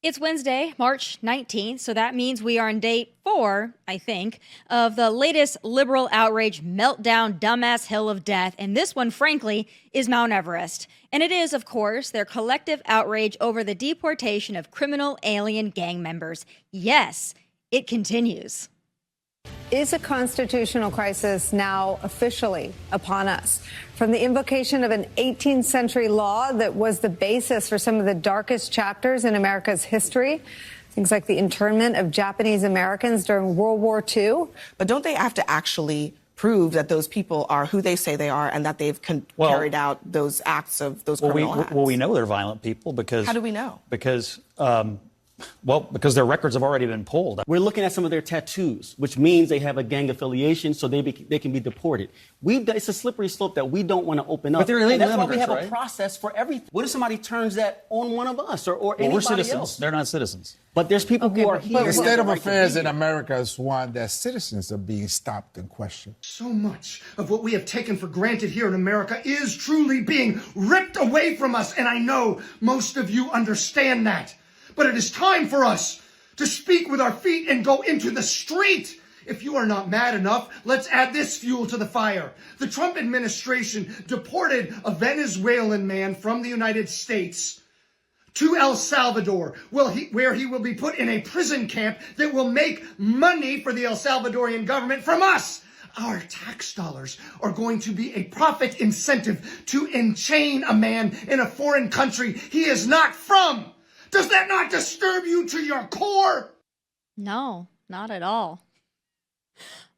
It's Wednesday, March 19th, so that means we are on day 4, I think, of the latest liberal outrage meltdown dumbass hill of death. And this one, frankly, is Mount Everest. And it is, of course, their collective outrage over the deportation of criminal alien gang members. Yes, it continues. Is a constitutional crisis now officially upon us? From the invocation of an 18th century law that was the basis for some of the darkest chapters in America's history, things like the internment of Japanese Americans during World War II. But don't they have to actually prove that those people are who they say they are and that they've carried out those acts of those criminal acts? Well, we know they're violent people because... How do we know? Because their records have already been pulled. We're looking at some of their tattoos, which means they have a gang affiliation, so they can be deported. It's a slippery slope that we don't want to open up. But they're illegal immigrants, immigrants, that's why we have right? a process for everything. What if somebody turns that on one of us or anybody We're citizens. else? They're not citizens. But there's people who are here. The who have state of right to affairs be in here. America is one that citizens are being stopped and questioned. So much of what we have taken for granted here in America is truly being ripped away from us, and I know most of you understand that. But it is time for us to speak with our feet and go into the street. If you are not mad enough, let's add this fuel to the fire. The Trump administration deported a Venezuelan man from the United States to El Salvador, where he will be put in a prison camp that will make money for the El Salvadorian government from us. Our tax dollars are going to be a profit incentive to enchain a man in a foreign country he is not from. Does that not disturb you to your core? No, not at all.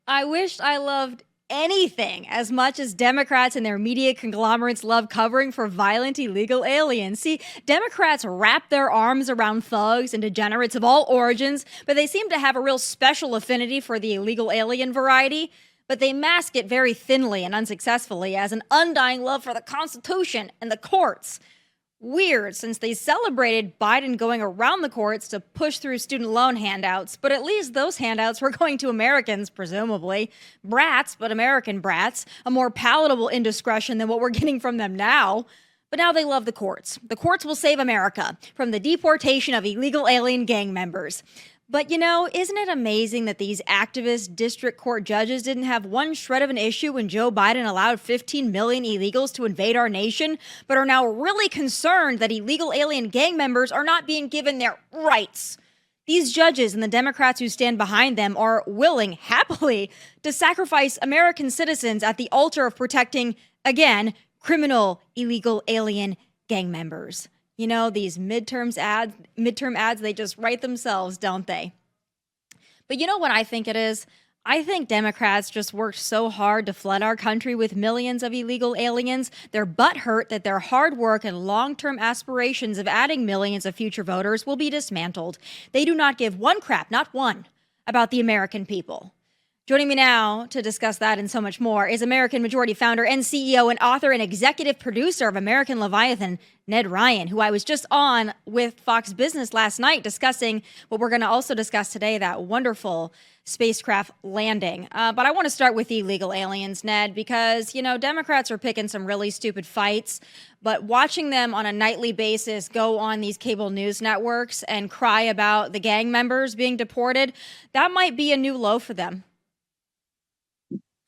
I wish I loved anything as much as Democrats and their media conglomerates love covering for violent illegal aliens. See, Democrats wrap their arms around thugs and degenerates of all origins, but they seem to have a real special affinity for the illegal alien variety. But they mask it very thinly and unsuccessfully as an undying love for the Constitution and the courts. Weird, since they celebrated Biden going around the courts to push through student loan handouts, but at least those handouts were going to Americans, presumably. Brats, but American brats, a more palatable indiscretion than what we're getting from them now. But now they love the courts. The courts will save America from the deportation of illegal alien gang members. But, isn't it amazing that these activist district court judges didn't have one shred of an issue when Joe Biden allowed 15 million illegals to invade our nation, but are now really concerned that illegal alien gang members are not being given their rights? These judges and the Democrats who stand behind them are willing, happily, to sacrifice American citizens at the altar of protecting, again, criminal illegal alien gang members. These midterm ads, they just write themselves, don't they? But you know what I think it is? I think Democrats just worked so hard to flood our country with millions of illegal aliens. They're butthurt that their hard work and long-term aspirations of adding millions of future voters will be dismantled. They do not give one crap, not one, about the American people. Joining me now to discuss that and so much more is American Majority founder and CEO and author and executive producer of American Leviathan, Ned Ryun, who I was just on with Fox Business last night discussing what we're going to also discuss today, that wonderful spacecraft landing. But I want to start with the illegal aliens, Ned, because, Democrats are picking some really stupid fights, but watching them on a nightly basis go on these cable news networks and cry about the gang members being deported, that might be a new low for them.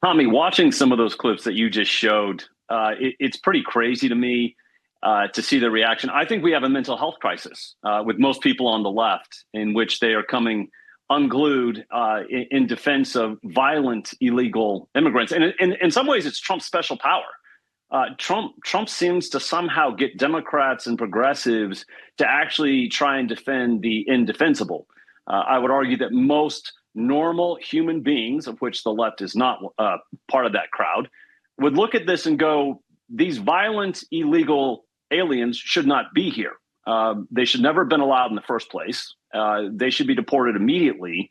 Tomi, watching some of those clips that you just showed, it's pretty crazy to me to see the reaction. I think we have a mental health crisis with most people on the left, in which they are coming unglued in defense of violent illegal immigrants. And in some ways, it's Trump's special power. Trump seems to somehow get Democrats and progressives to actually try and defend the indefensible. I would argue that most normal human beings, of which the left is not part of that crowd, would look at this and go, these violent illegal aliens should not be here. They should never have been allowed in the first place. They should be deported immediately.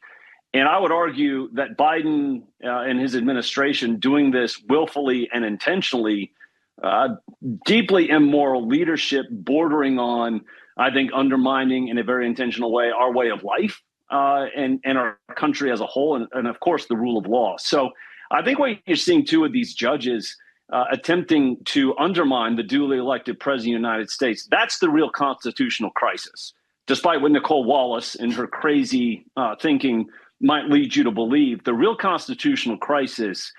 And I would argue that Biden and his administration doing this willfully and intentionally, deeply immoral leadership bordering on, I think, undermining in a very intentional way our way of life. And our country as a whole, and of course, the rule of law. So I think what you're seeing, too, with these judges attempting to undermine the duly elected president of the United States, that's the real constitutional crisis. despite what Nicole Wallace and her crazy thinking might lead you to believe, the real constitutional crisis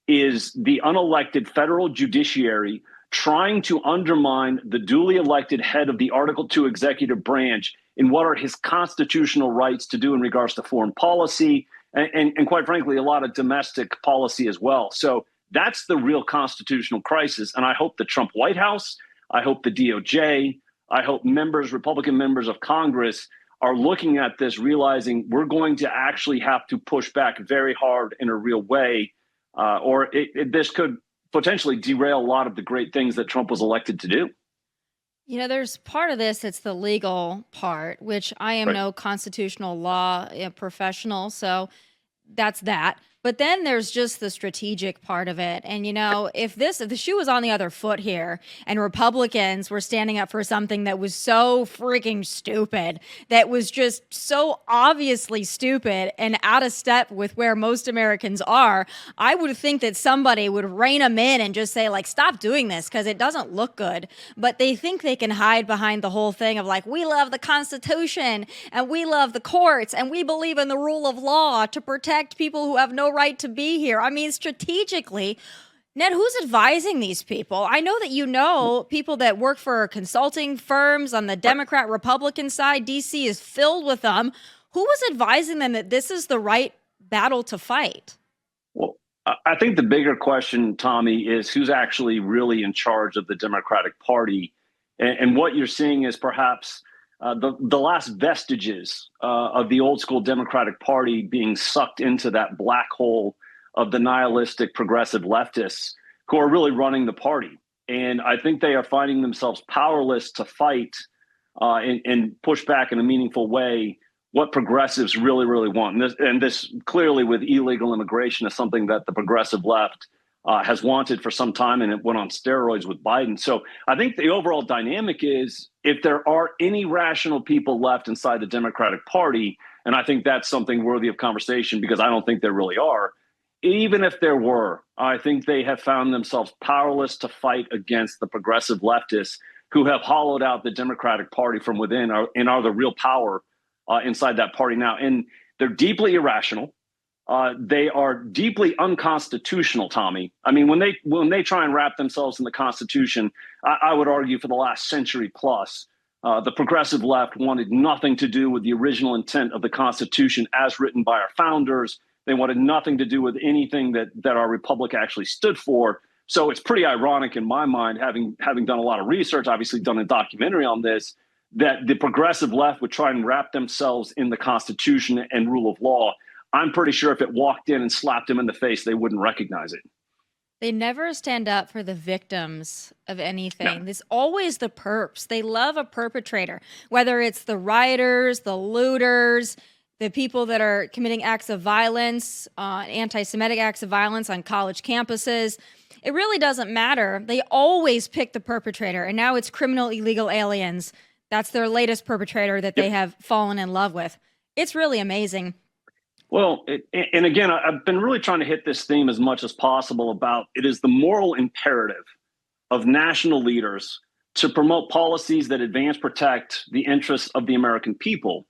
is the unelected federal judiciary trying to undermine the duly elected head of the Article 2 executive branch in what are his constitutional rights to do in regards to foreign policy and quite frankly, a lot of domestic policy as well. So that's the real constitutional crisis. And I hope the Trump White House, I hope the DOJ, I hope Republican members of Congress are looking at this, realizing we're going to actually have to push back very hard in a real way, or this could potentially derail a lot of the great things that Trump was elected to do. You know, there's part of this, it's the legal part, which I am no constitutional law professional, so that's that. But then there's just the strategic part of it. And, you know, if the shoe was on the other foot here and Republicans were standing up for something that was so freaking stupid, that was just so obviously stupid and out of step with where most Americans are, I would think that somebody would rein them in and just say, like, stop doing this because it doesn't look good. But they think they can hide behind the whole thing of like, we love the Constitution and we love the courts and we believe in the rule of law to protect people who have no right to be here. I mean, strategically, Ned, who's advising these people? I know that you know people that work for consulting firms on the Democrat Republican side. DC is filled with them. Who was advising them that this is the right battle to fight? Well, I think the bigger question, Tommy, is who's actually really in charge of the Democratic Party. And what you're seeing is perhaps the last vestiges of the old school Democratic Party being sucked into that black hole of the nihilistic progressive leftists who are really running the party. And I think they are finding themselves powerless to fight and push back in a meaningful way what progressives really, really want. And this clearly with illegal immigration is something that the progressive left has wanted for some time, and it went on steroids with Biden. So I think the overall dynamic is if there are any rational people left inside the Democratic Party, and I think that's something worthy of conversation because I don't think there really are, even if there were, I think they have found themselves powerless to fight against the progressive leftists who have hollowed out the Democratic Party from within and are the real power inside that party now. And they're deeply irrational. They are deeply unconstitutional, Tommy. I mean, when they try and wrap themselves in the Constitution, I would argue for the last century plus, the progressive left wanted nothing to do with the original intent of the Constitution as written by our founders. They wanted nothing to do with anything that our republic actually stood for. So it's pretty ironic in my mind, having done a lot of research, obviously done a documentary on this, that the progressive left would try and wrap themselves in the Constitution and rule of law. I'm pretty sure if it walked in and slapped them in the face, they wouldn't recognize it. They never stand up for the victims of anything. No. There's always the perps. They love a perpetrator, whether it's the rioters, the looters, the people that are committing acts of violence, anti-Semitic acts of violence on college campuses. It really doesn't matter. They always pick the perpetrator. And now it's criminal illegal aliens. That's their latest perpetrator that they have fallen in love with. It's really amazing. Well, and again, I've been really trying to hit this theme as much as possible about it is the moral imperative of national leaders to promote policies that advance, protect the interests of the American people.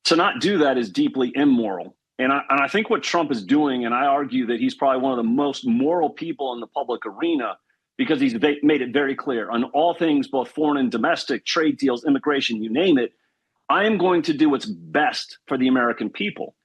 To not do that is deeply immoral. And I think what Trump is doing, and I argue that he's probably one of the most moral people in the public arena because he's made it very clear on all things, both foreign and domestic, trade deals, immigration, you name it, I am going to do what's best for the American people.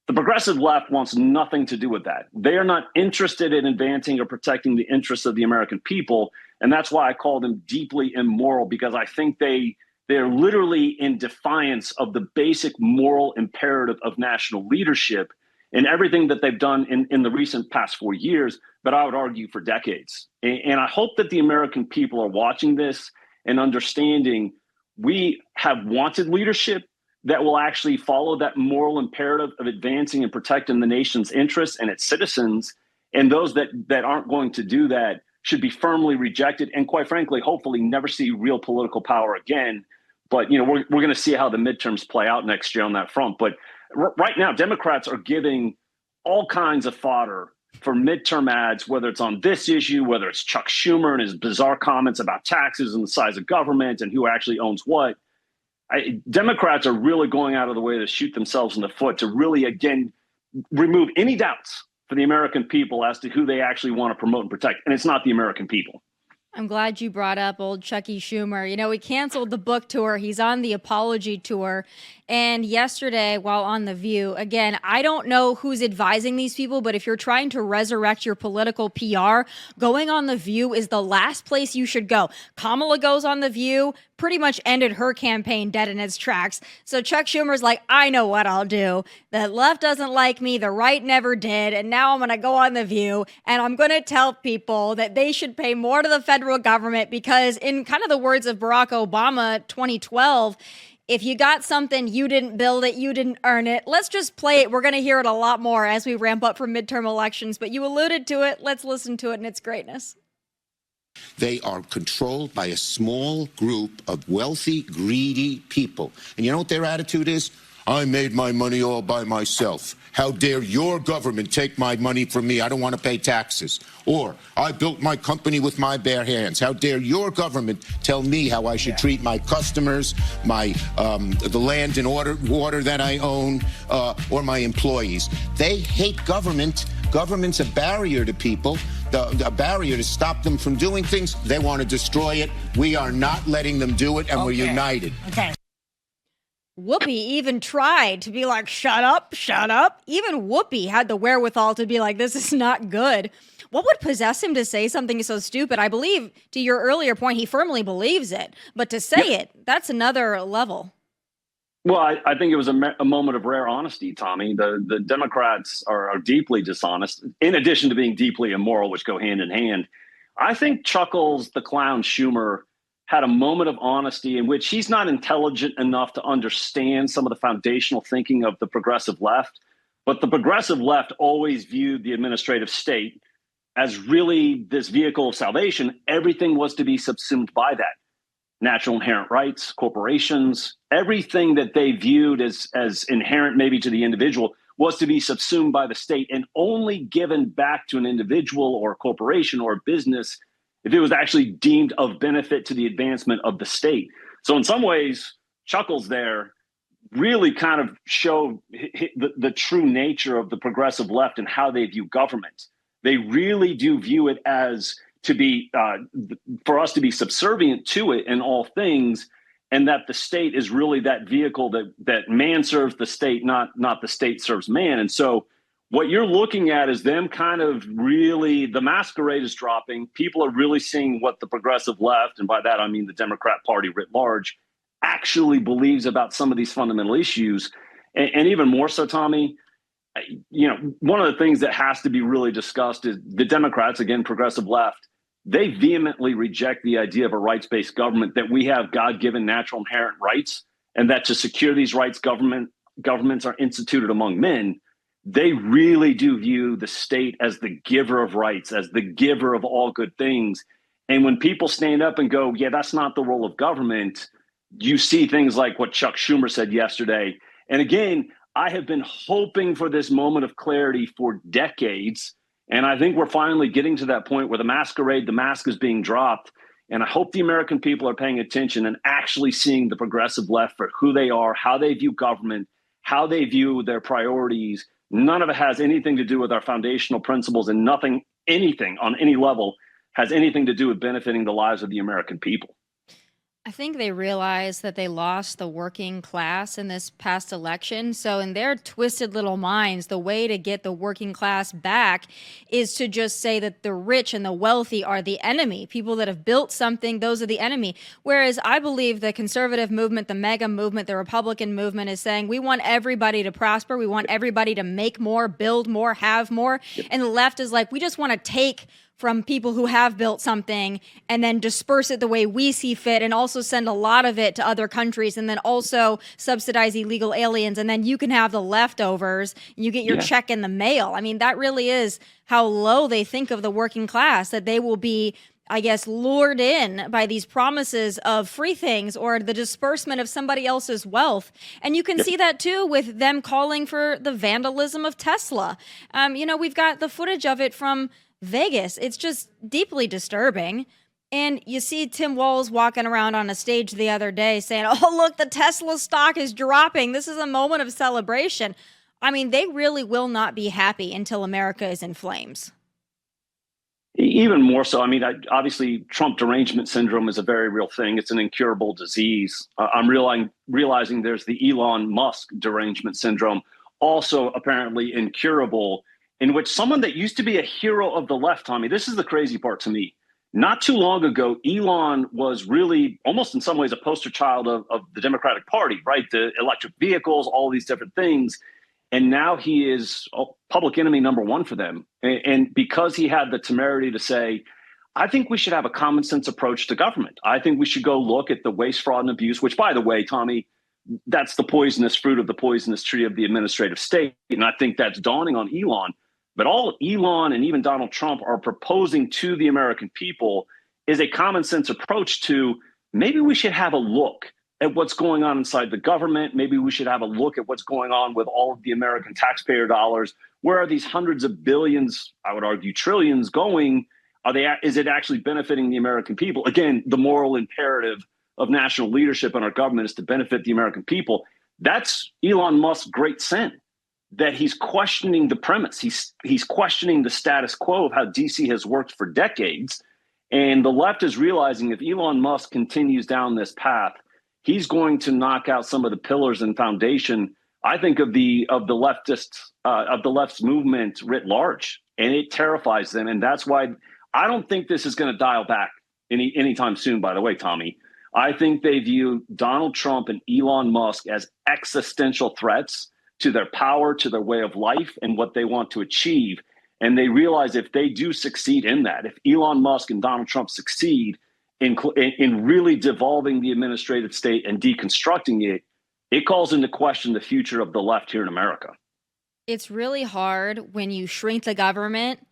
The progressive left wants nothing to do with that. They are not interested in advancing or protecting the interests of the American people. And that's why I call them deeply immoral, because I think they're literally in defiance of the basic moral imperative of national leadership and everything that they've done in the recent past 4 years, but I would argue for decades. And I hope that the American people are watching this and understanding we have wanted leadership that will actually follow that moral imperative of advancing and protecting the nation's interests and its citizens. And those that aren't going to do that should be firmly rejected and, quite frankly, hopefully never see real political power again. But, we're going to see how the midterms play out next year on that front. But right now, Democrats are giving all kinds of fodder for midterm ads, whether it's on this issue, whether it's Chuck Schumer and his bizarre comments about taxes and the size of government and who actually owns what. Democrats are really going out of the way to shoot themselves in the foot to really, again, remove any doubts for the American people as to who they actually want to promote and protect. And it's not the American people. I'm glad you brought up old Chucky Schumer. You know, he canceled the book tour. He's on the apology tour. And yesterday, while on The View, again, I don't know who's advising these people, but if you're trying to resurrect your political PR, going on The View is the last place you should go. Kamala goes on The View, pretty much ended her campaign dead in its tracks. So Chuck Schumer's like, I know what I'll do. The left doesn't like me, the right never did, and now I'm going to go on The View, and I'm going to tell people that they should pay more to the federal government because, in kind of the words of Barack Obama 2012, if you got something, you didn't build it, you didn't earn it. Let's just play it. We're going to hear it a lot more as we ramp up for midterm elections, but you alluded to it. Let's listen to it in its greatness. They are controlled by a small group of wealthy, greedy people. And you know what their attitude is? I made my money all by myself. How dare your government take my money from me? I don't want to pay taxes. Or, I built my company with my bare hands. How dare your government tell me how I should treat my customers, the land and water that I own, or my employees. They hate government. Government's a barrier to people, a barrier to stop them from doing things. They want to destroy it. We are not letting them do it, and we're united. Okay. Whoopi even tried to be like, shut up, shut up. Even Whoopi had the wherewithal to be like, this is not good. What would possess him to say something so stupid? I believe, to your earlier point, he firmly believes it. But to say it, that's another level. Well, I think it was a moment of rare honesty, Tommy. The Democrats are deeply dishonest, in addition to being deeply immoral, which go hand in hand. I think Chuckles the Clown Schumer had a moment of honesty in which he's not intelligent enough to understand some of the foundational thinking of the progressive left. But the progressive left always viewed the administrative state as really this vehicle of salvation. Everything was to be subsumed by that. Natural inherent rights, corporations, everything that they viewed as inherent maybe to the individual was to be subsumed by the state and only given back to an individual or a corporation or a business if it was actually deemed of benefit to the advancement of the state. So in some ways, Chuckles there really kind of showed the true nature of the progressive left and how they view government. They really do view it as to be, for us to be subservient to it in all things, and that the state is really that vehicle that man serves the state, not the state serves man. And so what you're looking at is them kind of really, the masquerade is dropping. People are really seeing what the progressive left, and by that I mean the Democrat Party writ large, actually believes about some of these fundamental issues. And even more so, Tommy, you know, one of the things that has to be really discussed is the Democrats, again, progressive left, they vehemently reject the idea of a rights-based government, that we have God-given natural inherent rights, and that to secure these rights, governments are instituted among men. They really do view the state as the giver of rights, as the giver of all good things. And when people stand up and go, yeah, that's not the role of government, you see things like what Chuck Schumer said yesterday. And again, I have been hoping for this moment of clarity for decades. And I think we're finally getting to that point where the mask is being dropped. And I hope the American people are paying attention and actually seeing the progressive left for who they are, how they view government, how they view their priorities. None of it has anything to do with our foundational principles, and anything on any level has anything to do with benefiting the lives of the American people. I think they realized that they lost the working class in this past election. So in their twisted little minds, the way to get the working class back is to just say that the rich and the wealthy are the enemy. People that have built something, those are the enemy. Whereas I believe the conservative movement, the MAGA movement, the Republican movement is saying we want everybody to prosper. We want everybody to make more, build more, have more. Yep. And the left is like, we just want to take from people who have built something and then disperse it the way we see fit, and also send a lot of it to other countries, and then also subsidize illegal aliens, and then you can have the leftovers and you get your check in the mail. I mean, that really is how low they think of the working class, that they will be, I guess, lured in by these promises of free things or the disbursement of somebody else's wealth. And you can see that too with them calling for the vandalism of Tesla. You know, we've got the footage of it from Vegas. It's just deeply disturbing. And you see Tim Walz walking around on a stage the other day saying, oh, look, the Tesla stock is dropping. This is a moment of celebration. I mean, they really will not be happy until America is in flames. Even more so. I mean, obviously, Trump derangement syndrome is a very real thing. It's an incurable disease. I'm realizing there's the Elon Musk derangement syndrome, also apparently incurable, in which someone that used to be a hero of the left, Tommy, this is the crazy part to me. Not too long ago, Elon was really almost in some ways a poster child of the Democratic Party, right? The electric vehicles, all these different things. And now he is public enemy number one for them. And because he had the temerity to say, I think we should have a common sense approach to government. I think we should go look at the waste, fraud, and abuse, which, by the way, Tommy, that's the poisonous fruit of the poisonous tree of the administrative state. And I think that's dawning on Elon. But all Elon and even Donald Trump are proposing to the American people is a common sense approach to maybe we should have a look at what's going on inside the government. Maybe we should have a look at what's going on with all of the American taxpayer dollars. Where are these hundreds of billions, I would argue trillions, going? Is it actually benefiting the American people? Again, the moral imperative of national leadership in our government is to benefit the American people. That's Elon Musk's great sin, that he's questioning the premise. He's questioning the status quo of how DC has worked for decades. And the left is realizing if Elon Musk continues down this path, he's going to knock out some of the pillars and foundation, I think, of the left's movement writ large, and it terrifies them. And that's why I don't think this is going to dial back anytime soon. By the way, Tommy, I think they view Donald Trump and Elon Musk as existential threats to their power, to their way of life, and what they want to achieve. And they realize if they do succeed in that, if Elon Musk and Donald Trump succeed in really devolving the administrative state and deconstructing it, it calls into question the future of the left here in America. It's really hard when you shrink the government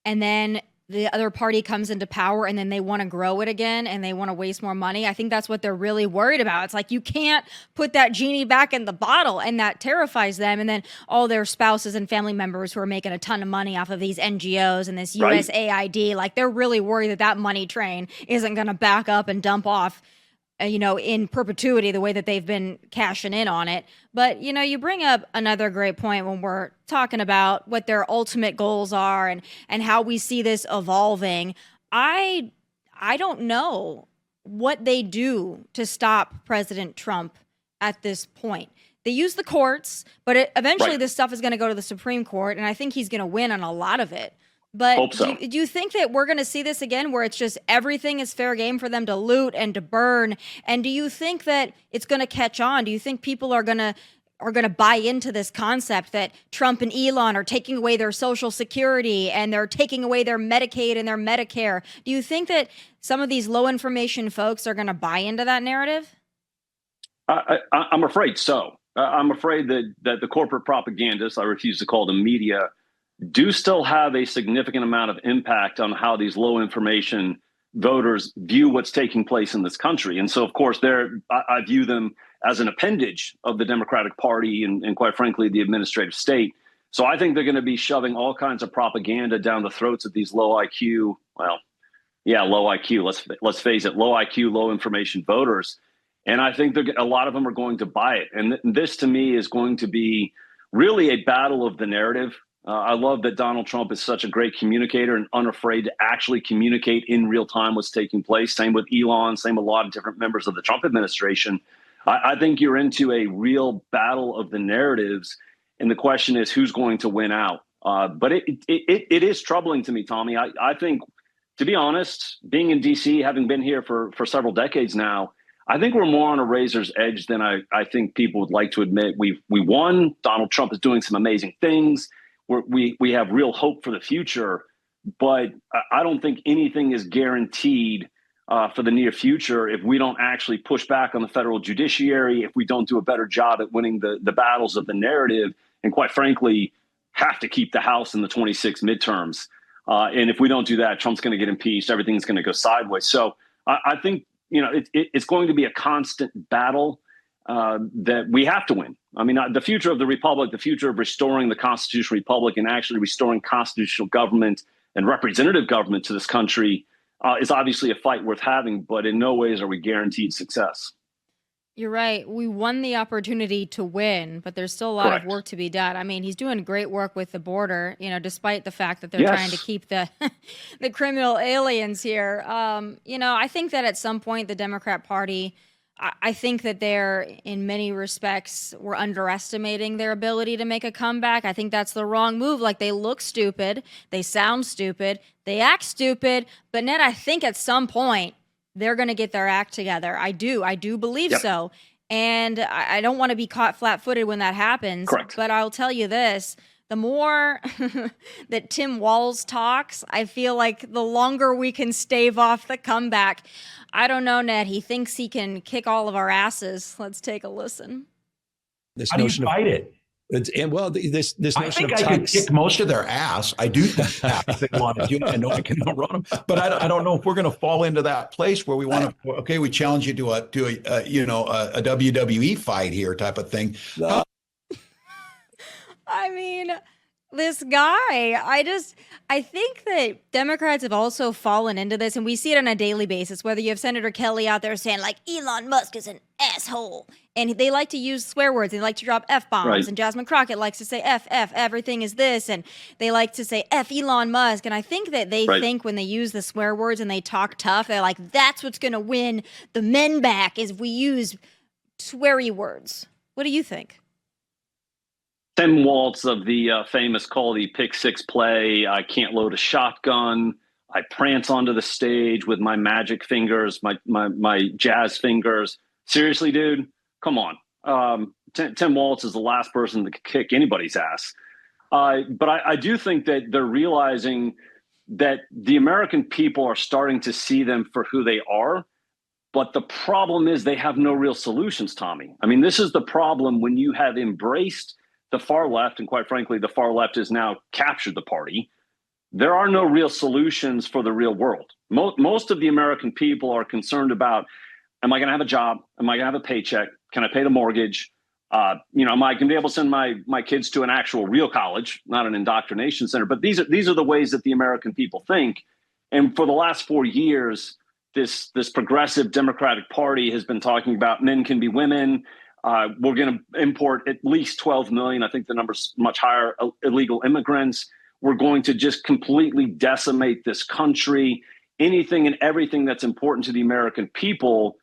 and then the other party comes into power and then they want to grow it again and they want to waste more money. I think that's what they're really worried about. It's like you can't put that genie back in the bottle, and that terrifies them. And then all their spouses and family members who are making a ton of money off of these NGOs and this USAID, like they're really worried that that money train isn't going to back up and dump off, in perpetuity the way that they've been cashing in on it. But, you bring up another great point when we're talking about what their ultimate goals are and how we see this evolving. I don't know what they do to stop President Trump at this point. They use the courts, but eventually this stuff is going to go to the Supreme Court, and I think he's going to win on a lot of it. But so. do you think that we're going to see this again where it's just everything is fair game for them to loot and to burn? And do you think that it's going to catch on? Do you think people are going to buy into this concept that Trump and Elon are taking away their Social Security and they're taking away their Medicaid and their Medicare? Do you think that some of these low information folks are going to buy into that narrative? I'm afraid so. I'm afraid that the corporate propagandists, I refuse to call them media, do still have a significant amount of impact on how these low information voters view what's taking place in this country. And so, of course, I view them as an appendage of the Democratic Party and quite frankly, the administrative state. So I think they're going to be shoving all kinds of propaganda down the throats of these low IQ, low IQ, let's face it, low IQ, low information voters. And I think a lot of them are going to buy it. And this to me is going to be really a battle of the narrative. I love that Donald Trump is such a great communicator and unafraid to actually communicate in real time what's taking place. Same with Elon, same with a lot of different members of the Trump administration. I think you're into a real battle of the narratives. And the question is who's going to win out. But it is troubling to me, Tommy. I think, to be honest, being in D.C., having been here for several decades now, I think we're more on a razor's edge than I think people would like to admit. We won. Donald Trump is doing some amazing things. We have real hope for the future, but I don't think anything is guaranteed for the near future if we don't actually push back on the federal judiciary, if we don't do a better job at winning the battles of the narrative, and quite frankly, have to keep the House in the 26 midterms. And if we don't do that, Trump's going to get impeached. Everything's going to go sideways. So I think it's going to be a constant battle that we have to win. I mean, the future of the republic, the future of restoring the constitutional republic and actually restoring constitutional government and representative government to this country, is obviously a fight worth having, but in no ways are we guaranteed success. You're right. We won the opportunity to win, but there's still a lot of work to be done. I mean, he's doing great work with the border, despite the fact that they're trying to keep the the criminal aliens here. I think that at some point the Democrat Party, I think that they're, in many respects, we're underestimating their ability to make a comeback. I think that's the wrong move. Like, they look stupid, they sound stupid, they act stupid, but Ned, I think at some point they're going to get their act together. I do believe so. And I don't want to be caught flat-footed when that happens. Correct. But I'll tell you this, the more that Tim Walz talks, I feel like the longer we can stave off the comeback. I don't know, Ned. He thinks he can kick all of our asses. Let's take a listen. How do you fight it? This I think I could kick most of their ass. I do think that if they want to do it. I know I can outrun them, but I don't know if we're going to fall into that place where we want to. Okay, we challenge you to a WWE fight here type of thing. I mean, this guy, I think that Democrats have also fallen into this, and we see it on a daily basis, whether you have Senator Kelly out there saying, like, Elon Musk is an asshole, and they like to use swear words, they like to drop F-bombs, and Jasmine Crockett likes to say F, everything is this, and they like to say F Elon Musk, and I think that they think when they use the swear words and they talk tough, they're like, that's what's going to win the men back, is if we use sweary words. What do you think? Tim Walz of the famous call the pick six play, I can't load a shotgun, I prance onto the stage with my magic fingers, my jazz fingers. Seriously, dude, come on. Tim Walz is the last person to kick anybody's ass. But I do think that they're realizing that the American people are starting to see them for who they are. But the problem is they have no real solutions, Tommy. I mean, this is the problem when you have embraced the far left, and quite frankly, the far left has now captured the party. There are no real solutions for the real world. Most of the American people are concerned about, am I going to have a job? Am I going to have a paycheck? Can I pay the mortgage? Am I going to be able to send my kids to an actual real college, not an indoctrination center? But these are the ways that the American people think. And for the last 4 years, this progressive Democratic Party has been talking about men can be women. We're going to import at least 12 million. I think the number's much higher, illegal immigrants. We're going to just completely decimate this country. Anything and everything that's important to the American people,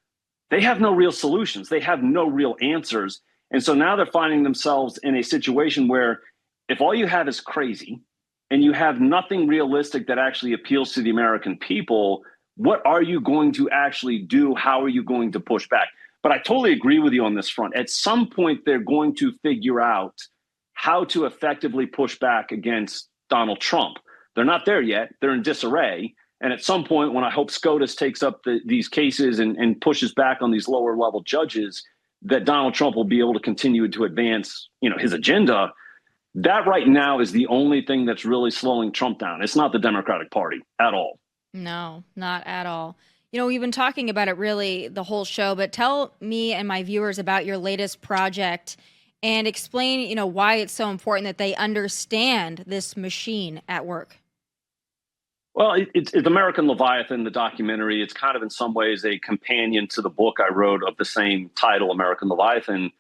they have no real solutions. They have no real answers. And so now they're finding themselves in a situation where if all you have is crazy and you have nothing realistic that actually appeals to the American people, what are you going to actually do? How are you going to push back? But I totally agree with you on this front. At some point, they're going to figure out how to effectively push back against Donald Trump. They're not there yet. They're in disarray. And at some point, when I hope SCOTUS takes up these cases and pushes back on these lower level judges, that Donald Trump will be able to continue to advance, his agenda. That right now is the only thing that's really slowing Trump down. It's not the Democratic Party at all. No, not at all. We've been talking about it really the whole show, but tell me and my viewers about your latest project and explain, why it's so important that they understand this machine at work. Well, it's American Leviathan, the documentary. It's kind of in some ways a companion to the book I wrote of the same title, American Leviathan,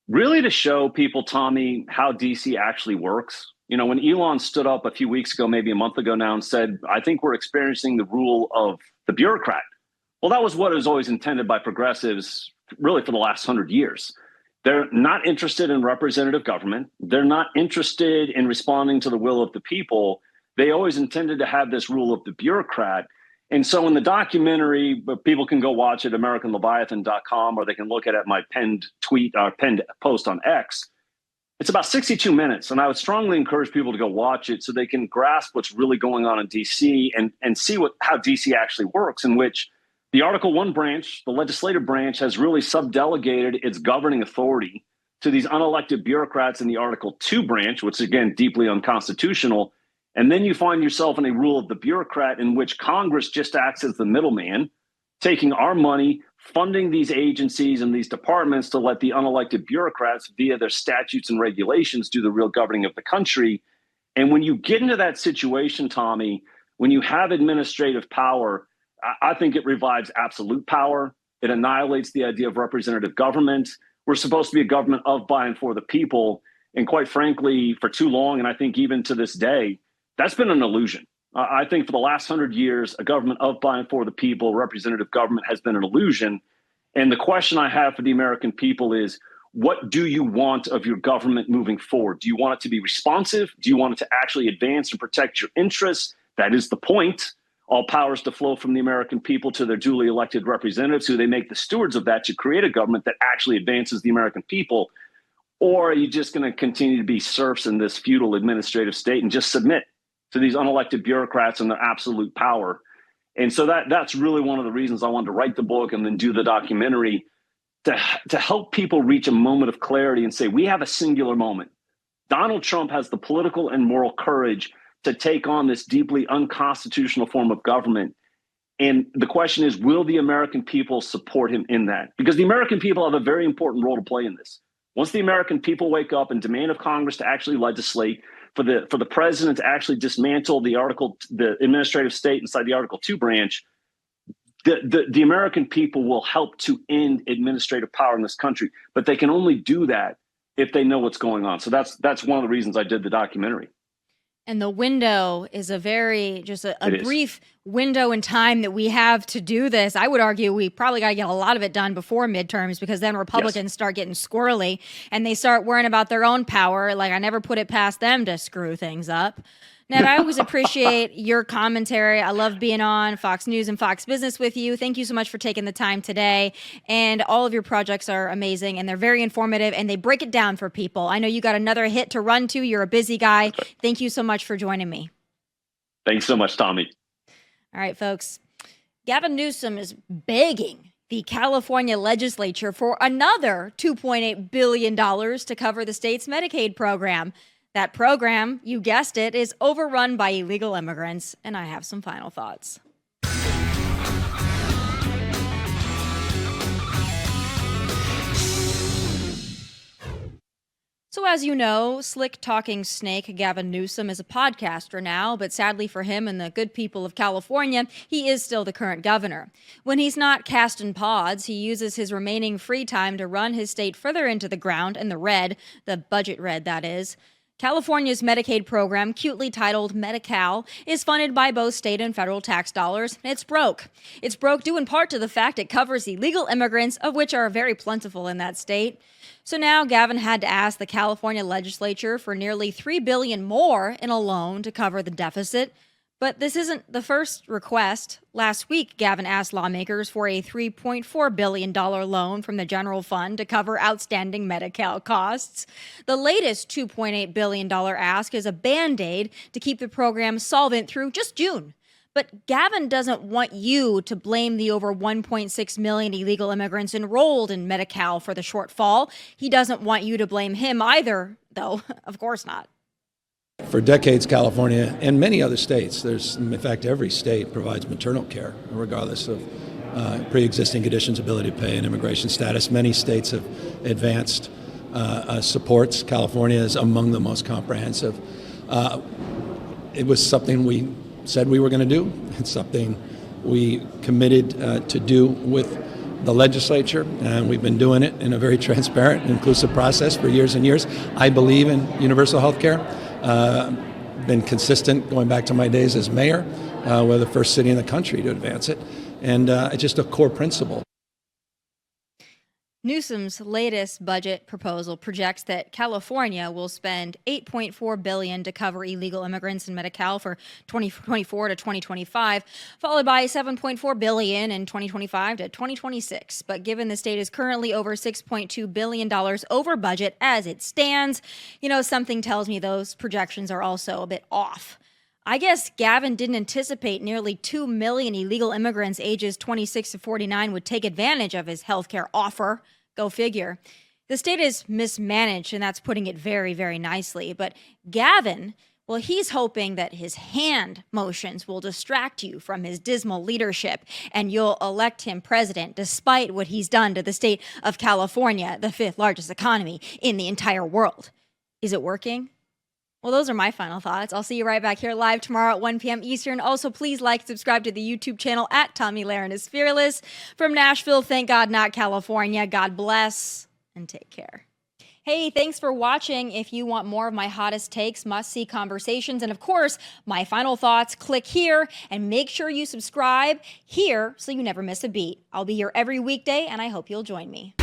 really to show people, Tommy, how DC actually works. When Elon stood up a few weeks ago, maybe a month ago now, and said, I think we're experiencing the rule of the bureaucrat. Well, that was what was always intended by progressives really for the last 100 years. They're not interested in representative government. They're not interested in responding to the will of the people. They always intended to have this rule of the bureaucrat. And so in the documentary, people can go watch it, AmericanLeviathan.com, or they can look at my pinned post on X. It's about 62 minutes, and I would strongly encourage people to go watch it so they can grasp what's really going on in D.C. and see how D.C. actually works, in which the Article 1 branch, the legislative branch, has really subdelegated its governing authority to these unelected bureaucrats in the Article 2 branch, which is, again, deeply unconstitutional. And then you find yourself in a rule of the bureaucrat in which Congress just acts as the middleman, taking our money, funding these agencies and these departments to let the unelected bureaucrats via their statutes and regulations do the real governing of the country. And when you get into that situation, Tommy, When you have administrative power, I think it revives absolute power. It annihilates the idea of representative government. We're supposed to be a government of, by, and for the people. And quite frankly, for too long, and I think even to this day, that's been an illusion. I think for the last 100 years, a government of, by, and for the people, representative government, has been an illusion. And the question I have for the American people is, what do you want of your government moving forward? Do you want it to be responsive? Do you want it to actually advance and protect your interests? That is the point. All powers to flow from the American people to their duly elected representatives, who they make the stewards of that to create a government that actually advances the American people. Or are you just going to continue to be serfs in this feudal administrative state and just submit to these unelected bureaucrats and their absolute power? And so that's really one of the reasons I wanted to write the book and then do the documentary, to help people reach a moment of clarity and say, we have a singular moment. Donald Trump has the political and moral courage to take on this deeply unconstitutional form of government. And the question is, will the American people support him in that? Because the American people have a very important role to play in this. Once the American people wake up and demand of Congress to actually legislate, for the president to actually dismantle the administrative state inside the Article 2 branch, the American people will help to end administrative power in this country. But they can only do that if they know what's going on. So that's one of the reasons I did the documentary. And the window is a brief window in time that we have to do this. I would argue we probably got to get a lot of it done before midterms, because then Republicans start getting squirrely and they start worrying about their own power. Like, I never put it past them to screw things up. Ned, I always appreciate your commentary. I love being on Fox News and Fox Business with you. Thank you so much for taking the time today. And all of your projects are amazing, and they're very informative, and they break it down for people. I know you got another hit to run to. You're a busy guy. Thank you so much for joining me. Thanks so much, Tomi. All right, folks. Gavin Newsom is begging the California legislature for another $2.8 billion to cover the state's Medicaid program. That program, you guessed it, is overrun by illegal immigrants, and I have some final thoughts. So as you know, slick-talking snake Gavin Newsom is a podcaster now, but sadly for him and the good people of California, he is still the current governor. When he's not casting pods, he uses his remaining free time to run his state further into the ground in the red, the budget red, that is. California's Medicaid program, cutely titled Medi-Cal, is funded by both state and federal tax dollars, and it's broke. It's broke due in part to the fact it covers illegal immigrants, of which are very plentiful in that state. So now Gavin had to ask the California legislature for nearly $3 billion more in a loan to cover the deficit. But this isn't the first request. Last week, Gavin asked lawmakers for a $3.4 billion loan from the general fund to cover outstanding Medi-Cal costs. The latest $2.8 billion ask is a Band-Aid to keep the program solvent through just June. But Gavin doesn't want you to blame the over 1.6 million illegal immigrants enrolled in Medi-Cal for the shortfall. He doesn't want you to blame him either, though. Of course not. For decades, California and many other states, in fact, every state provides maternal care, regardless of pre-existing conditions, ability to pay, and immigration status. Many states have advanced supports. California is among the most comprehensive. It was something we said we were going to do. It's something we committed to do with the legislature, and we've been doing it in a very transparent and inclusive process for years and years. I believe in universal health care. Been consistent going back to my days as mayor. We're the first city in the country to advance it, and it's just a core principle. Newsom's latest budget proposal projects that California will spend $8.4 billion to cover illegal immigrants in Medi-Cal for 2024 to 2025, followed by $7.4 billion in 2025 to 2026. But given the state is currently over $6.2 billion over budget as it stands, something tells me those projections are also a bit off. I guess Gavin didn't anticipate nearly 2 million illegal immigrants ages 26 to 49 would take advantage of his healthcare offer. Go figure. The state is mismanaged, and that's putting it very, very nicely. But Gavin, well, he's hoping that his hand motions will distract you from his dismal leadership, and you'll elect him president despite what he's done to the state of California, the fifth largest economy in the entire world. Is it working? Well, those are my final thoughts. I'll see you right back here live tomorrow at 1 p.m. Eastern. Also, please like and subscribe to the YouTube channel at Tomi Lahren is Fearless. From Nashville, thank God, not California. God bless and take care. Hey, thanks for watching. If you want more of my hottest takes, must-see conversations, and of course, my final thoughts, click here and make sure you subscribe here so you never miss a beat. I'll be here every weekday, and I hope you'll join me.